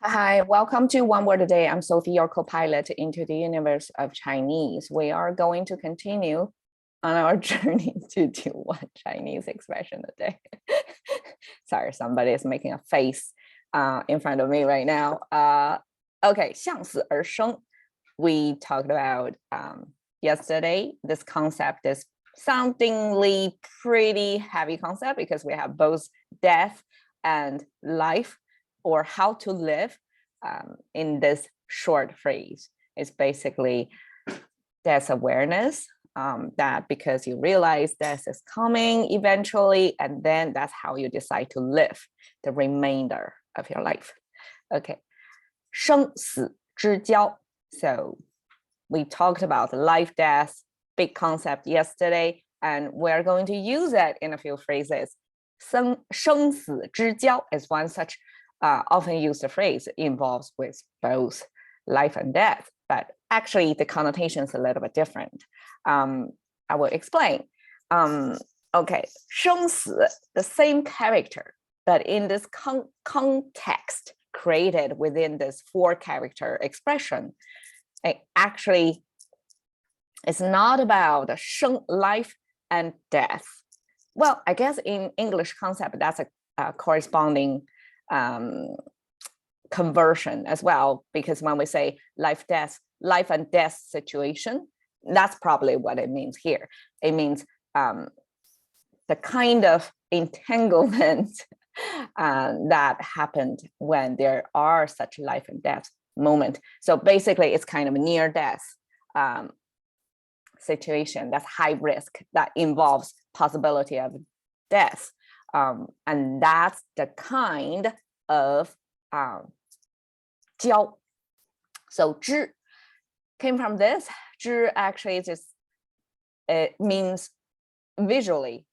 Hi, welcome to One Word a Day. I'm Sophie, your co-pilot into the universe of Chinese. We are going to continue on our journey to do one Chinese expression a day. Sorry, somebody is making a face in front of me right now. Okay, 向死而生. We talked about yesterday. This concept is soundingly pretty heavy concept because we have both death and life, or how to live in this short phrase. It's basically death awareness, that because you realize death is coming eventually, and then that's how you decide to live the remainder of your life. Okay, 生死之交. So we talked about life, death, big concept yesterday, and we're going to use it in a few phrases. 生死之交 is one such often used phrase. It involves with both life and death, but actually the connotation is a little bit different. I will explain. Okay, 生死, the same character, but in this context created within this 4-character expression, it actually is not about life and death. Well, I guess in English concept, that's a corresponding conversion as well, because when we say life and death situation, that's probably what it means here. It means the kind of entanglement that happened when there are such life and death moment. So basically it's kind of a near death situation that's high risk, that involves possibility of death. And that's the kind of 交. So 知 came from this. 知 actually it means visually.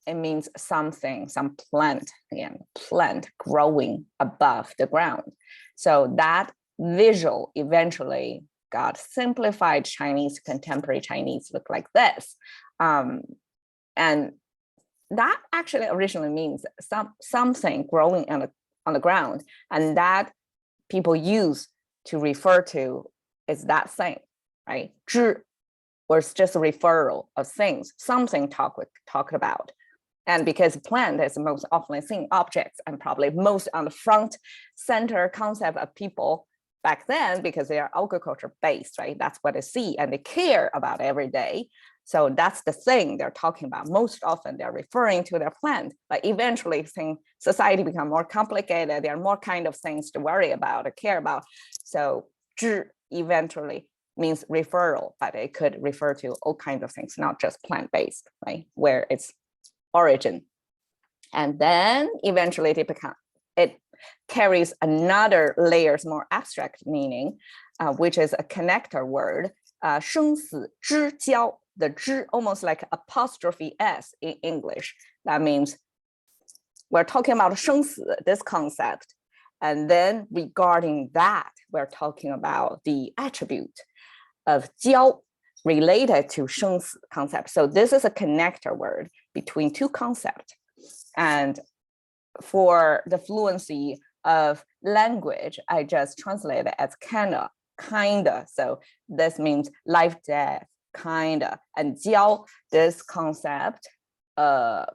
It means something, some plant, again, plant growing above the ground. So that visual eventually got simplified Chinese, contemporary Chinese look like this. And that actually originally means something growing on the ground, and that people use to refer to is that thing, right? 知 was just a referral of things, something talked about. And because plant is the most often seen objects, and probably most on the front center concept of people back then, because they are agriculture based, right? That's what they see and they care about every day. So that's the thing they're talking about. Most often they're referring to their plant, but eventually society become more complicated. There are more kind of things to worry about or care about. So 知 eventually means referral, but it could refer to all kinds of things, not just plant-based, right? Where it's origin. And then eventually it carries another layers, more abstract meaning, which is a connector word, 生死之交. The 之 almost like apostrophe s in English. That means we're talking about 生死, this concept, and then regarding that, we're talking about the attribute of 交 related to 生死 concept. So this is a connector word between two concepts. And for the fluency of language, I just translate it as kinda. So this means life, death, kinda. And 交, this concept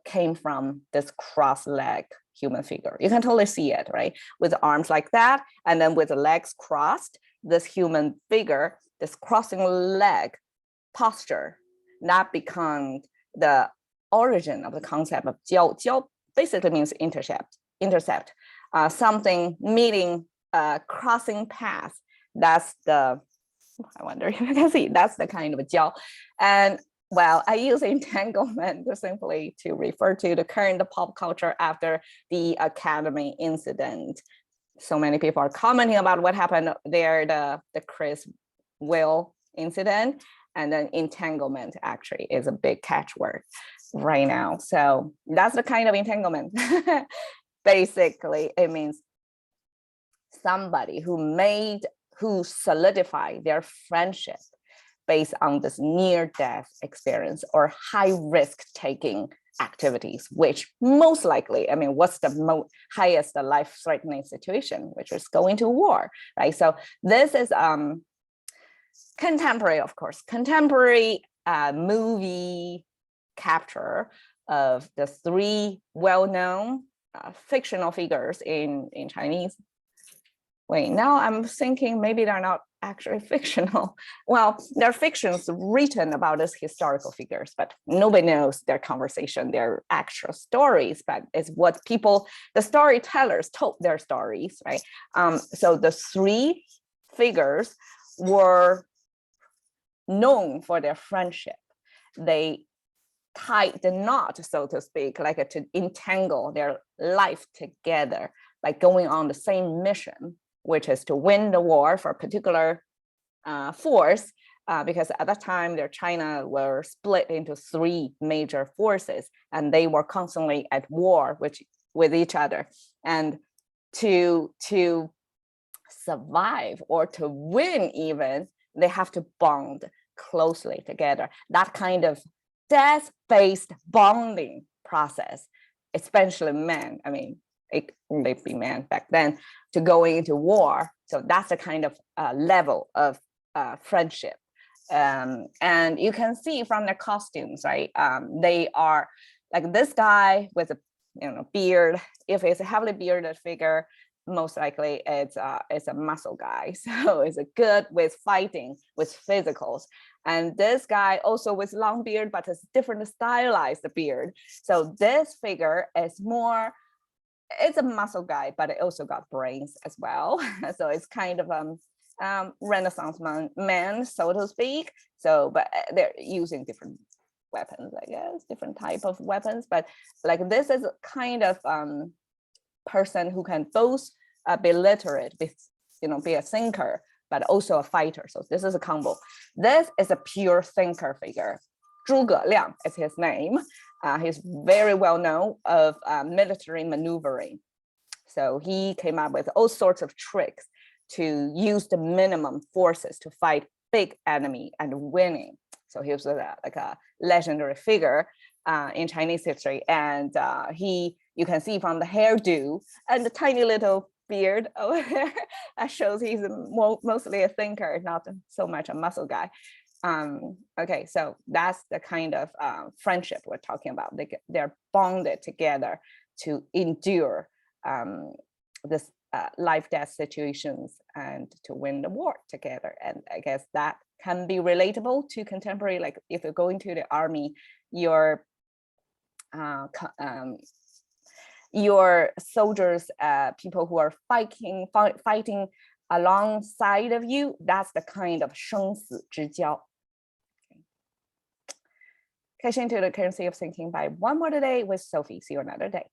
came from this cross-leg human figure. You can totally see it, right? With arms like that, and then with the legs crossed, this human figure, this crossing leg posture, that becomes the origin of the concept of 交. 交 basically means intercept, something meeting, crossing path. That's the, I wonder if you can see, that's the kind of 交. And well, I use entanglement simply to refer to the current pop culture after the Academy incident. So many people are commenting about what happened there, the Chris Will incident, and then entanglement actually is a big catchword right now. So that's the kind of entanglement. Basically, it means somebody who solidified their friendship based on this near-death experience or high risk taking activities, which most likely, I mean, what's the highest life-threatening situation, which is going to war, right? So this is contemporary, of course, contemporary movie capture of the three well-known fictional figures in Chinese. Wait, now I'm thinking maybe they're not actually fictional. Well, they're fictions written about as historical figures, but nobody knows their conversation, their actual stories, but it's what people, the storytellers told their stories, right? So the three figures were known for their friendship. They tied the knot, so to speak, like to entangle their life together, like going on the same mission, which is to win the war for a particular force, because at that time, China were split into three major forces, and they were constantly at war with each other. And to survive or to win even, they have to bond closely together. That kind of death-based bonding process, especially men, I mean, it only be men back then, to going into war. So that's the kind of level of friendship. And you can see from their costumes, right? They are like this guy with a beard. If it's a heavily bearded figure, most likely it's a muscle guy. So it's a good with fighting, with physicals. And this guy also with long beard, but it's different stylized beard. So this figure is more, it's a muscle guy, but it also got brains as well. So it's kind of Renaissance man, so to speak. So, but they're using different weapons, I guess, different type of weapons. But like this is kind of person who can both be literate, be a thinker, but also a fighter. So this is a combo. This is a pure thinker figure. Zhuge Liang is his name. He's very well known of military maneuvering. So he came up with all sorts of tricks to use the minimum forces to fight big enemy and winning. So he was like a legendary figure in Chinese history. And you can see from the hairdo and the tiny little beard over there, that shows he's mostly a thinker, not so much a muscle guy. Okay, so that's the kind of friendship we're talking about. They're bonded together to endure this life-death situations and to win the war together. And I guess that can be relatable to contemporary, like if you're going to the army, your soldiers, people who are fighting alongside of you, that's the kind of 生死之交. Cash into the currency of thinking by one more today with Sophie. See you another day.